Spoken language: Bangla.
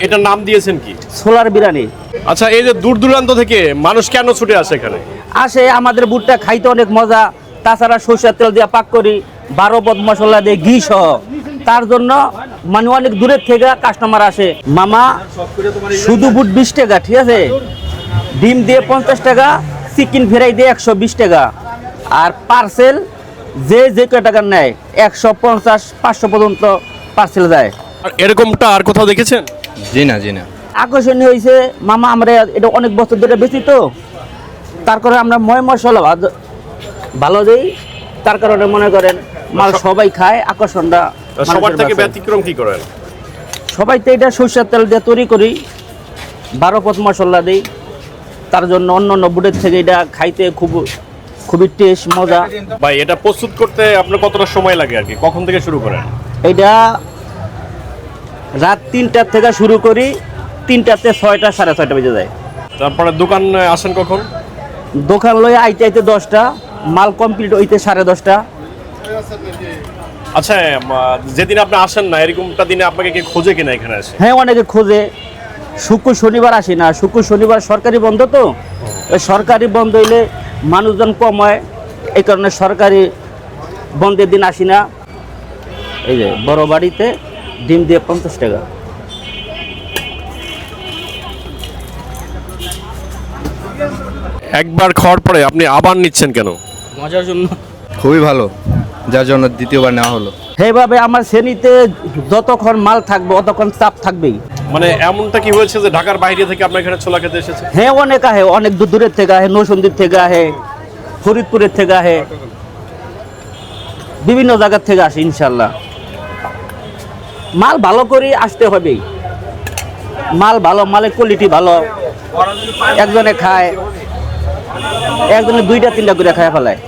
এটার নাম দিয়েছেন কি? সোলার বিরিয়ানি। আচ্ছা, এই যে দূর দূরান্ত থেকে মানুষ কেন ছুটে আসে এখানে? আসে আমাদের বুটটা খাইতে অনেক মজা, তাছাড়া সরষের তেল দিয়ে পাক করি, 12 পদ মশলা দিয়ে ঘি সহ, তার জন্য মানে অনেক দূরের থেকে কাস্টমার আসে। মামা শুধু বুট 20 টাকা, ঠিক আছে, ডিম দিয়ে 50 টাকা, চিকেন ফ্রাই দিয়ে 120 টাকা, আর পার্সেল যে কয় টাকার নেয় 150 500 পর্যন্ত পার্সেল যায়। আর এরকমটা আর কোথাও দেখেছেন? জি না, জি না। আকর্ষণীয় হয়েছে মামা, আমরা এটা অনেক বছর ধরে বেশি তো, তার কারণে আমরা ময় মশলা ভালো দিই, তার কারণে মনে করেন মাল সবাই খায়, আকর্ষণটা সবার থেকে ব্যতিক্রম কি করেন? সবাই তো এটা সরষের তেল দিয়ে তৈরি করি, 12 পদ মশলা দিই, তার জন্য অন্য বুটের থেকে এটা খাইতে খুবই টেস্ট, মজা। ভাই, এটা প্রস্তুত করতে আপনার কতটা সময় লাগে আর কি? কখন থেকে শুরু করেন? এটা রাত 3টার থেকে শুরু করি, 3টাতে 6টা 6:30 বেজে যায়। তারপরে দোকান আসেন কখন? দোকান লয়ে আইতে 10টা, মাল কমপ্লিট হইতে 10:30টা। আচ্ছা, যেদিন আপনি আসেন না এরকমটা দিনে আপনাকে কি খোঁজে কিনা এখানে আসে? হ্যাঁ, অনেকে খোঁজে। শুক্র শনিবার আসি না, শুক্র শনিবার সরকারি বন্ধ তো, ওই সরকারি বন্ধ হইলে মানুষজন কম হয়, এই কারণে সরকারি বন্ধের দিন আসি না। এই যে বড় বাড়িতে ডিম দিয়ে 50 টাকা। একবার খাওয়ার পরে আপনি আবার নিচ্ছেন কেন? মজার জন্য। খুবই ভালো, যার জন্য দ্বিতীয়বার নেওয়া হলো। সেইভাবে আমার শ্রেণীতে যতক্ষণ মাল থাকবে অতক্ষণ চাপ থাকবেই। মানে এমনটা কি হয়েছে যে ঢাকার বাইরে থেকে আপনার এখানে ছোলা খেতে এসেছে? হ্যাঁ, অনেক আহে, অনেক দূরের থেকে আহে, নৌসন্দির থেকে আহে, ফরিদপুরের থেকে আহে, বিভিন্ন জায়গার থেকে আসে। ইনশাল্লাহ মাল ভালো করে আসতে হবেই, মাল ভালো, মালের কোয়ালিটি ভালো। একজনে খায়, একজনে 2টা 3টা করে খায় ফেলায়।